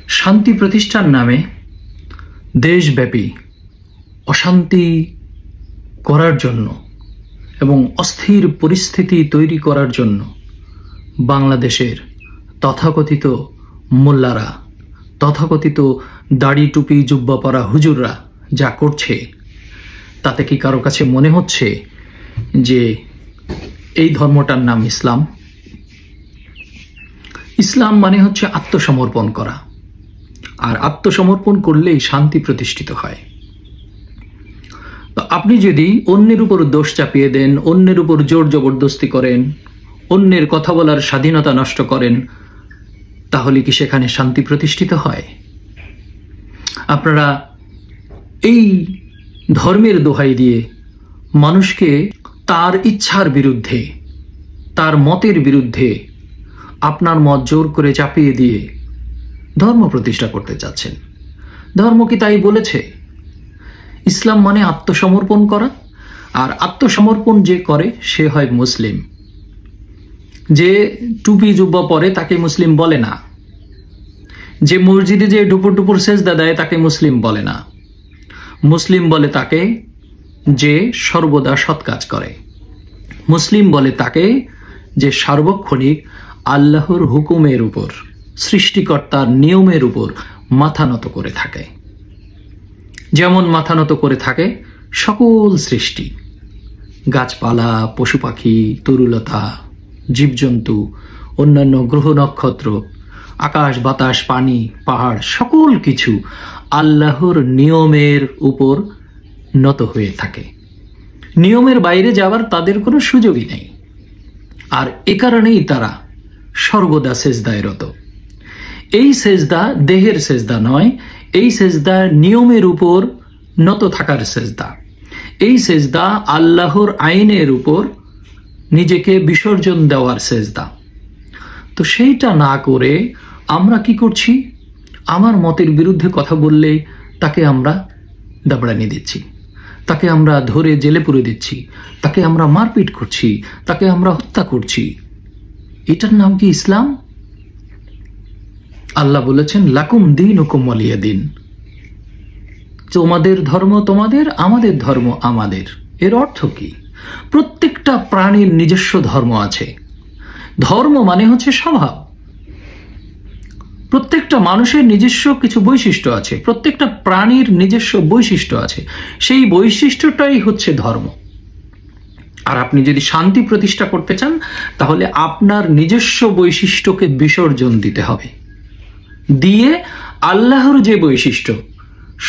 শান্তি প্রতিষ্ঠার নামে দেশব্যাপী অশান্তি করার জন্য এবং অস্থির পরিস্থিতি তৈরি করার জন্য বাংলাদেশের তথাকথিত মোল্লারা, তথাকথিত দাড়ি টুপি জুব্বা পরা হুজুররা যা করছে, তাতে কি কারো কাছে মনে হচ্ছে যে এই ধর্মটার নাম ইসলাম? ইসলাম মানে হচ্ছে আত্মসমর্পণ করা, আর আত্মসমর্পণ করলেই শান্তি প্রতিষ্ঠিত হয়। তো আপনি যদি অন্যের উপর দোষ চাপিয়ে দেন, অন্যের উপর জোর জবরদস্তি করেন, অন্যের কথা বলার স্বাধীনতা নষ্ট করেন, তাহলে কি সেখানে শান্তি প্রতিষ্ঠিত হয়? আপনারা এই ধর্মের দোহাই দিয়ে মানুষকে তার ইচ্ছার বিরুদ্ধে, তার মতের বিরুদ্ধে আপনার মত জোর করে চাপিয়ে দিয়ে ধর্ম প্রতিষ্ঠা করতে চাচ্ছেন। ধর্ম কি তাই বলেছে? ইসলাম মানে আত্মসমর্পণ করা, আর আত্মসমর্পণ যে করে সে হয় মুসলিম। যে টুপি জুব্বা পরে তাকে মুসলিম বলে না, যে মসজিদে যে ডুপুর ডুপুর সেজদা দেয় তাকে মুসলিম বলে না। মুসলিম বলে তাকে যে সর্বদা সৎ কাজ করে। মুসলিম বলে তাকে যে সার্বক্ষণিক আল্লাহর হুকুমের উপর, সৃষ্টিকর্তার নিয়মের উপর মাথা নত করে থাকে। যেমন মাথা নত করে থাকে সকল সৃষ্টি, গাছপালা, পশু পাখি, তরুলতা, জীবজন্তু, অন্যান্য গ্রহ নক্ষত্র, আকাশ বাতাস, পানি, পাহাড়, সকল কিছু আল্লাহর নিয়মের উপর নত হয়ে থাকে। নিয়মের বাইরে যাওয়ার তাদের কোনো সুযোগই নেই। আর এ কারণেই তারা সর্বদা সেজদায় রত। এই সেজদা দেহের সেজদা নয়, এই সেজদা নিয়মের উপর নত থাকার সেজদা। এই সেজদা আল্লাহর আইনের উপর নিজেকে বিসর্জন দেওয়ার সেজদা। তো সেইটা না করে আমরা কি করছি? আমার মতের বিরুদ্ধে কথা বললে তাকে আমরা দাবড়ানি দিচ্ছি, তাকে আমরা ধরে জেলে পুরে দিচ্ছি, তাকে আমরা মারপিট করছি, তাকে আমরা হত্যা করছি। এটার নাম কি ইসলাম? আল্লাহ বলেছেন লাকুম দীনুকুম ওয়ালিয়া দিন, তোমাদের ধর্ম তোমাদের, আমাদের ধর্ম আমাদের। এর অর্থ কি? প্রত্যেকটা প্রাণীর নিজস্ব ধর্ম আছে। ধর্ম মানে হচ্ছে স্বভাব। প্রত্যেকটা মানুষের নিজস্ব কিছু বৈশিষ্ট্য আছে, প্রত্যেকটা প্রাণীর নিজস্ব বৈশিষ্ট্য আছে। সেই বৈশিষ্ট্যটাই হচ্ছে ধর্ম। আর আপনি যদি শান্তি প্রতিষ্ঠা করতে চান, তাহলে আপনার নিজস্ব বৈশিষ্ট্যকে বিসর্জন দিতে হবে, দিয়ে আল্লাহর যে বৈশিষ্ট্য,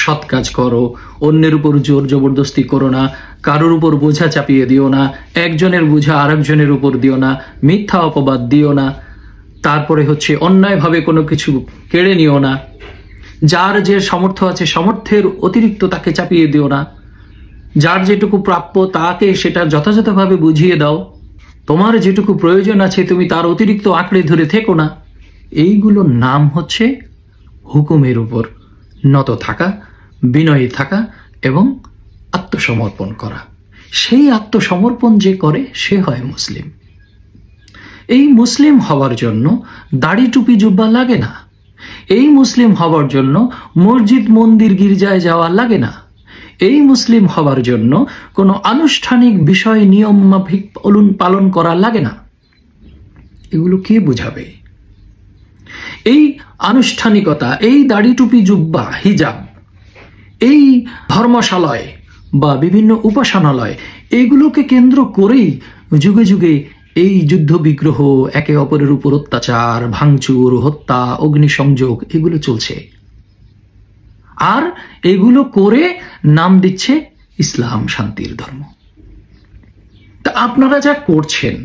সৎ কাজ করো, অন্যের উপর জোর জবরদস্তি করো না, কারোর উপর বোঝা চাপিয়ে দিও না, একজনের বোঝা আরেকজনের উপর দিও না, মিথ্যা অপবাদ দিও না, তারপরে হচ্ছে অন্যায়ভাবে কোনো কিছু কেড়ে নিও না, যার যে সামর্থ্য আছে সামর্থ্যের অতিরিক্ত তাকে চাপিয়ে দিও না, যার যেটুকু প্রাপ্য তাকে সেটা যথাযথভাবে বুঝিয়ে দাও, তোমার যেটুকু প্রয়োজন আছে তুমি তার অতিরিক্ত আঁকড়ে ধরে থেকো না। এইগুলোর নাম হচ্ছে হুকুমের উপর নত থাকা, বিনয়ী থাকা এবং আত্মসমর্পণ করা। সেই আত্মসমর্পণ যে করে সে হয় মুসলিম। এই মুসলিম হওয়ার জন্য দাড়ি টুপি জুব্বা লাগে না। এই মুসলিম হওয়ার জন্য মসজিদ মন্দির গির্জায় যাওয়া লাগে না। এই মুসলিম হওয়ার জন্য কোনো আনুষ্ঠানিক বিষয় নিয়ম মাফিক পালন করা লাগে না। এগুলো কে বুঝাবে? এই আনুষ্ঠানিকতা, এই দাড়ি টুপি জুব্বা, হিজাব, এই ধর্মশালায় বা বিভিন্ন উপাসনালয়, এগুলোকে কেন্দ্র করেই যুগে যুগে এই যুদ্ধ বিগ্রহ, একে অপরের উপর অত্যাচার, ভাঙচুর, হত্যা, অগ্নিসংযোগ এগুলো চলছে। আর এগুলো করে নাম দিচ্ছে ইসলাম, শান্তির ধর্ম। তা আপনারা যা করছেন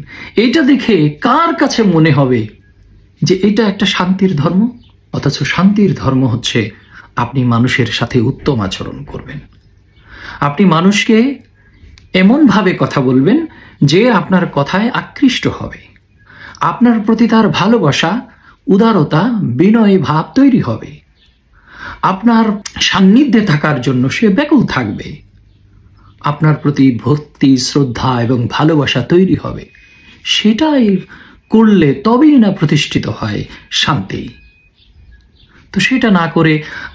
এটা দেখে কার কাছে মনে হবে যে এটা একটা শান্তির ধর্ম? অথচ শান্তির ধর্ম হচ্ছে আপনি মানুষের সাথে উত্তম আচরণ করবেন, আপনি মানুষকে এমন ভাবে কথা বলবেন যে আপনার কথায় আকৃষ্ট হবে, আপনার প্রতি তার ভালোবাসা, উদারতা, বিনয় ভাব তৈরি হবে, আপনার সান্নিধ্যে থাকার জন্য সে ব্যাকুল থাকবে, আপনার প্রতি ভক্তি, শ্রদ্ধা এবং ভালোবাসা তৈরি হবে। সেটাই করলে তবেই না প্রতিষ্ঠিত হয় শান্তি। তো সেটা না করে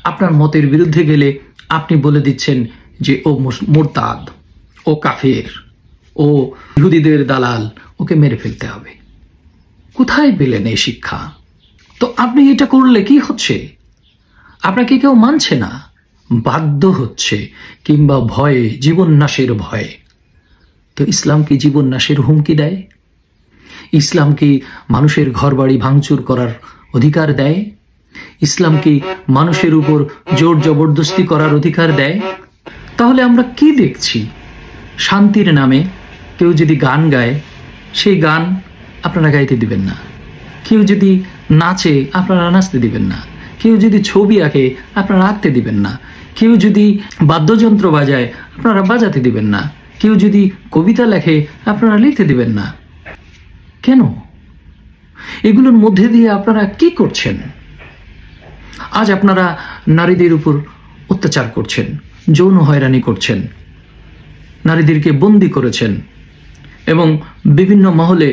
আপনার মতের বিরুদ্ধে গেলে আপনি বলে দিচ্ছেন যে ও মুরতাদ, ও কাফের, ও ইহুদিদের দালাল, ওকে মেরে ফেলতে হবে। কোথায় পেলেন এই শিক্ষা? তো আপনি এটা করলে কি হচ্ছে? আপনাকে কেউ মানছে না, বাধ্য হচ্ছে, কিংবা ভয়ে, জীবন নাশের ভয়ে। তো ইসলাম কি জীবন নাশের হুমকি দেয়? ইসলাম কি মানুষের ঘরবাড়ি ভাঙচুর করার অধিকার দেয়? ইসলাম কি মানুষের উপর জোর জবরদস্তি করার অধিকার দেয়? তাহলে আমরা কি দেখছি? শান্তির নামে কেউ যদি গান গায়, সেই গান আপনারা গাইতে দিবেন না। কেউ যদি নাচে, আপনারা নাচতে দিবেন না। কেউ যদি ছবি আঁকে, আপনারা আঁকতে দিবেন না। কেউ যদি বাদ্যযন্ত্র বাজায়, আপনারা বাজাতে দিবেন না। কেউ যদি কবিতা লেখে, আপনারা লিখতে দিবেন না। কেন? এগুলোর মধ্যে দিয়ে আপনারা কি করছেন? আজ আপনারা নারীদের উপর অত্যাচার করছেন, যৌন হয়রানি করছেন, নারীদেরকে বন্দী করেছেন, এবং বিভিন্ন মহলে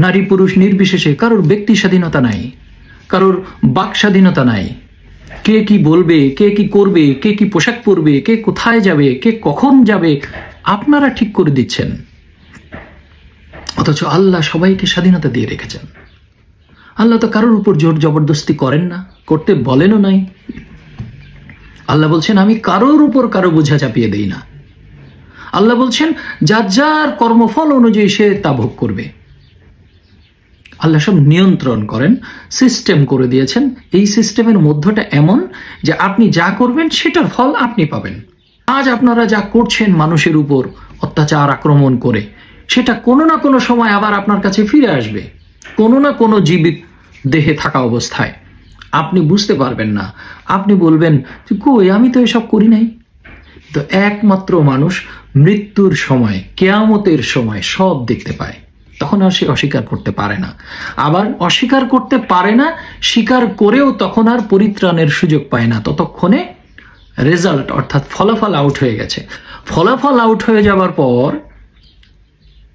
নারী পুরুষ নির্বিশেষে কারোর ব্যক্তি স্বাধীনতা নাই, কারোর বাক স্বাধীনতা নাই। কে কি বলবে, কে কি করবে, কে কি পোশাক পরবে, কে কোথায় যাবে, কে কখন যাবে, আপনারা ঠিক করে দিচ্ছেন। অথচ আল্লাহ সবাইকে স্বাধীনতা দিয়ে রেখেছেন। আল্লাহ তো কারোর উপর জোর জবরদস্তি করেন না, করতে বলেনও নাই। আল্লাহ বলছেন আমি কারোর উপর কারো বোঝা চাপিয়ে দেই না। আল্লাহ বলছেন যার যার কর্মফল অনুযায়ী সে তা ভোগ করবে। আল্লাহ সব নিয়ন্ত্রণ করেন, সিস্টেম করে দিয়েছেন। এই সিস্টেমের মধ্যটা এমন যে আপনি যা করবেন সেটার ফল আপনি পাবেন। আজ আপনারা যা করছেন মানুষের উপর অত্যাচার আক্রমণ করে, সেটা কোনো না কোনো সময় আবার আপনার কাছে ফিরে আসবে, কোনো না কোনো জীবিত দেহে থাকা অবস্থায়। আপনি বুঝতে পারবেন না, আপনি বলবেন কই আমি তো এসব করি নাই। তো একমাত্র মানুষ মৃত্যুর সময়, কিয়ামতের সময় সব দেখতে পায়, তখন আর সে অস্বীকার করতে পারে না। আবার অস্বীকার করতে পারে না, স্বীকার করেও তখন আর পরিত্রাণের সুযোগ পায় না। ততক্ষণে রেজাল্ট অর্থাৎ ফলাফল আউট হয়ে গেছে। ফলাফল আউট হয়ে যাবার পর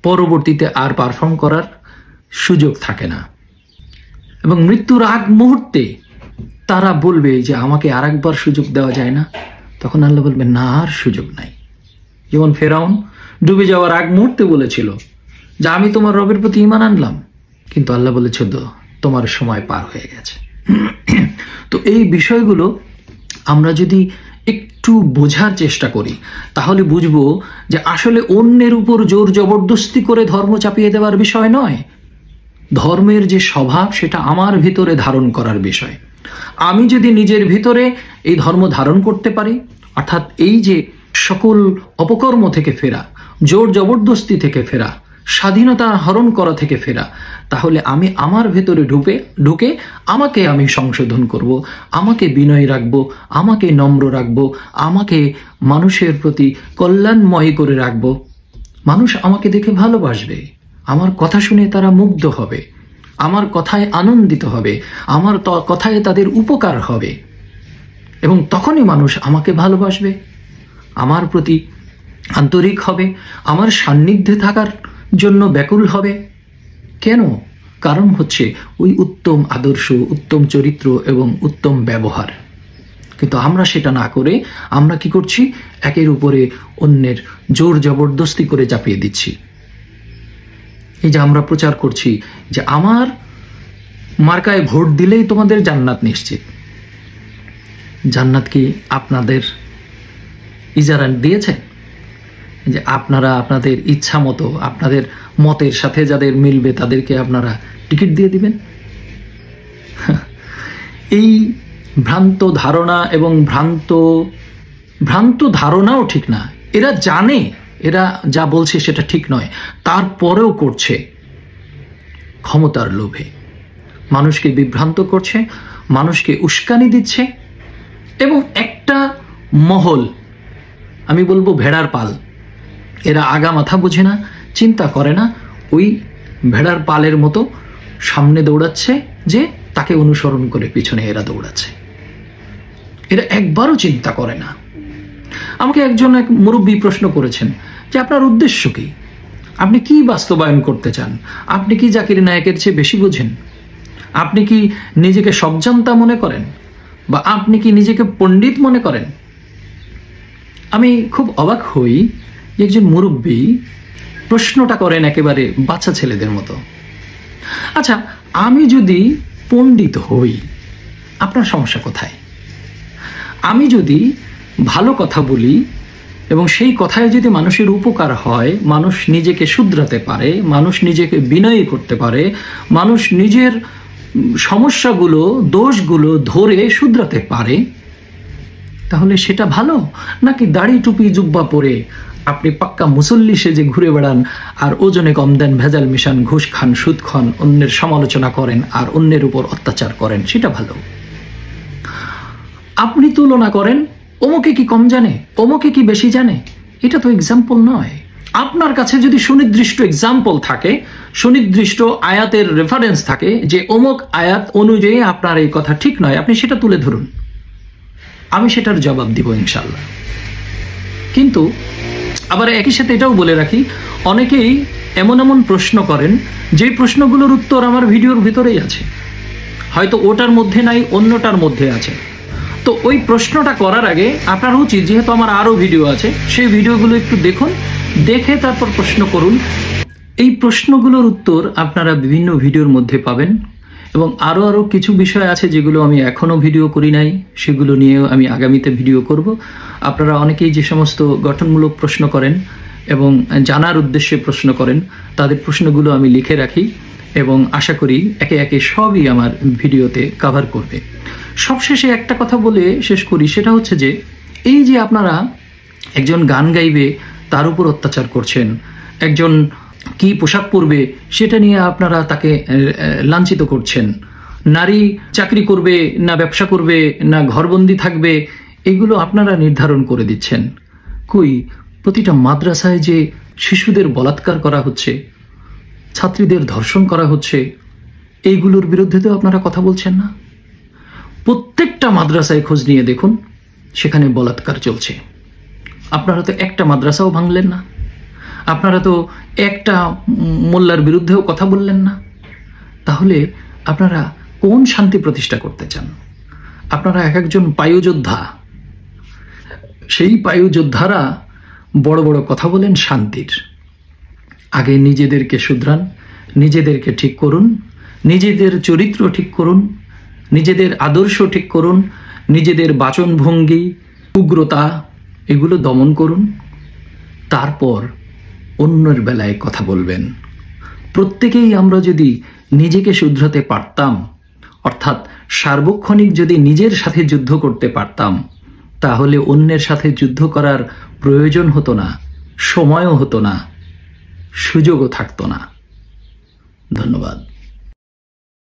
পরবর্তীতে আর পারফর্ম করার সুযোগ থাকে না। এবং মৃত্যুর আগ মুহূর্তে তারা বলবে যে আমাকে আর একবার সুযোগ দেওয়া যায় না। তখন আল্লাহ বলবেন না, আর সুযোগ নাই। যেমন ফেরাউন ডুবে যাওয়ার আগ মুহূর্তে বলেছিল যে আমি তোমার রবের প্রতি ঈমান আনলাম, কিন্তু আল্লাহ বলেছিল তোমার সময় পার হয়ে গেছে। তো এই বিষয়গুলো আমরা যদি একটু বোঝার চেষ্টা করি, তাহলে বুঝবো যে আসলে অন্যের উপর জোর জবরদস্তি করে ধর্ম চাপিয়ে দেওয়ার বিষয় নয়। ধর্মের যে স্বভাব সেটা আমার ভিতরে ধারণ করার বিষয়। আমি যদি নিজের ভিতরে এই ধর্ম ধারণ করতে পারি, অর্থাৎ এই যে সকল অপকর্ম থেকে ফেরা, জোর জবরদস্তি থেকে ফেরা, স্বাধীনতা হরণ করা থেকে ফেরা, তাহলে আমি আমার ভেতরে ঢুকে আমাকে আমি সংশোধন করব, আমাকে বিনয় রাখব, আমাকে নম্র রাখব, আমাকে মানুষের প্রতি কল্যাণময় করে রাখব। মানুষ আমাকে দেখে ভালোবাসবে, আমার কথা শুনে তারা মুগ্ধ হবে, আমার কথায় আনন্দিত হবে, আমার কথায় তাদের উপকার হবে, এবং তখনই মানুষ আমাকে ভালোবাসবে, আমার প্রতি আন্তরিক হবে, আমার সান্নিধ্যে থাকার জন্য ব্যাকুল হবে। কেন? কারণ হচ্ছে ওই উত্তম আদর্শ, উত্তম চরিত্র এবং উত্তম ব্যবহার। কিন্তু আমরা সেটা না করে আমরা কি করছি? একের উপরে অন্যের জোর জবরদস্তি করে চাপিয়ে দিচ্ছি। এই যে আমরা প্রচার করছি যে আমার মার্কায় ভোট দিলেই তোমাদের জান্নাত নিশ্চিত। জান্নাত কি আপনাদের ইজারা দিয়েছেন? যে আপনারা আপনাদের ইচ্ছা মতো, আপনাদের মতের সাথে যাদের মিলবে তাদেরকে আপনারা টিকিট দিয়ে দিবেন? এই ভ্রান্ত ধারণা এবং ভ্রান্ত ধারণাও ঠিক না। এরা জানে এরা যা বলছে সেটা ঠিক নয়, তারপরেও করছে ক্ষমতার লোভে। মানুষকে বিভ্রান্ত করছে, মানুষকে উস্কানি দিচ্ছে, এবং একটা মহল, আমি বলবো ভেড়ার পাল, এরা আগা মাথা বোঝে না, চিন্তা করে না, ওই ভেড়ার পালের মতো সামনে দৌড়াচ্ছে, যে তাকে অনুসরণ করে পিছনে এরা দৌড়াচ্ছে। এরা একবারও চিন্তা করে না। আমাকে এক মুরব্বী প্রশ্ন করেছেন যে আপনার উদ্দেশ্য কি, আপনি কি বাস্তবায়ন করতে চান, আপনি কি জাকির নায়েকের চেয়ে বেশি বোঝেন, আপনি কি নিজেকে সবজান্তা মনে করেন, বা আপনি কি নিজেকে পণ্ডিত মনে করেন? আমি খুব অবাক হই যে একজন মুরব্বী প্রশ্নটা করেন একেবারে বাচ্চা ছেলেদের মতো। আচ্ছা, আমি যদি পণ্ডিত হই, আপনার সমস্যা কোথায়? আমি যদি ভালো কথা বলি এবং সেই কথায় যদি মানুষের উপকার হয়, মানুষ নিজেকে শুধরাতে পারে, মানুষ নিজেকে বিনয়ী করতে পারে, মানুষ নিজের সমস্যাগুলো, দোষগুলো ধরে শুধরাতে পারে, তাহলে সেটা ভালো? নাকি দাড়ি টুপি জুব্বা পরে আপনি পাক্কা মুসল্লি সেজে ঘুরে বেড়ান আর ওজনে কম দেন, ভেজাল মিশান, ঘুষ খান, সুদ খান, অন্যের সমালোচনা করেন আর অন্যের উপর অত্যাচার করেন, সেটা ভালো? আপনি তুলনা করেন, অমুকে কি কম জানে, অমুকে কি বেশি জানে, এটা তো এক্সাম্পল নয়। আপনার কাছে যদি সুনির্দিষ্ট এক্সাম্পল থাকে, সুনির্দিষ্ট আয়াতের রেফারেন্স থাকে যে অমুক আয়াত অনুযায়ী আপনার এই কথা ঠিক নয়, আপনি সেটা তুলে ধরুন, আমি সেটার জবাব দিব ইনশাল্লাহ। কিন্তু আবার একই সাথে এটাও বলে রাখি, অনেকেই এমন এমন প্রশ্ন করেন যে প্রশ্নগুলোর উত্তর আমার ভিডিওর ভিতরেই আছে, হয়তো ওটার মধ্যে নাই, অন্যটার মধ্যে আছে। তো ওই প্রশ্নটা করার আগে আপনার উচিত, যেহেতু আমার আরো ভিডিও আছে, সেই ভিডিওগুলো একটু দেখুন, দেখে তারপর প্রশ্ন করুন। এই প্রশ্নগুলোর উত্তর আপনারা বিভিন্ন ভিডিওর মধ্যে পাবেন, এবং আরো কিছু বিষয় আছে যেগুলো আমি এখনো ভিডিও করি নাই, সেগুলো নিয়েও আমি আগামীতে ভিডিও করব। আপনারা অনেকেই যে সমস্ত গঠনমূলক প্রশ্ন করেন এবং জানার উদ্দেশ্যে প্রশ্ন করেন, তাদের প্রশ্নগুলো আমি লিখে রাখি এবং আশা করি একে একে সবই আমার ভিডিওতে কভার করবে। সবশেষে একটা কথা বলে শেষ করি, সেটা হচ্ছে যে এই যে আপনারা একজন গান গাইবে তার উপর অত্যাচার করছেন, একজন কি পোশাক পরবে সেটা নিয়ে আপনারা তাকে লাঞ্ছিত করছেন, নারী চাকরি করবে না ব্যবসা করবে না ঘরবন্দি থাকবে, এগুলো আপনারা নির্ধারণ করে দিচ্ছেন। কই, প্রতিটা মাদ্রাসায় যে শিশুদের বলাৎকার করা হচ্ছে, ছাত্রীদের ধর্ষণ করা হচ্ছে, এইগুলোর বিরুদ্ধে তো আপনারা কথা বলছেন না। প্রত্যেকটা মাদ্রাসায় খোঁজ নিয়ে দেখুন, সেখানে বলাৎকার চলছে। আপনারা তো একটা মাদ্রাসাও ভাঙলেন না, আপনারা তো একটা মোল্লার বিরুদ্ধেও কথা বললেন না। তাহলে আপনারা কোন শান্তি প্রতিষ্ঠা করতে চান? আপনারা এক একজন পায়ুযোদ্ধা, সেই পায়ুযোদ্ধারা বড় বড় কথা বলেন শান্তির। আগে নিজেদেরকে শুধরান, নিজেদেরকে ঠিক করুন, নিজেদের চরিত্র ঠিক করুন, নিজেদের আদর্শ ঠিক করুন, নিজেদের বাচনভঙ্গি, উগ্রতা এগুলো দমন করুন, তারপর অন্যের বেলায় কথা বলবেন। প্রত্যেকেই আমরা যদি নিজেকে শুধরাতে পারতাম, অর্থাৎ সার্বক্ষণিক যদি নিজের সাথে যুদ্ধ করতে পারতাম, তাহলে অন্যের সাথে যুদ্ধ করার প্রয়োজন হতো না, সময়ও হতো না, সুযোগও থাকতো না। ধন্যবাদ।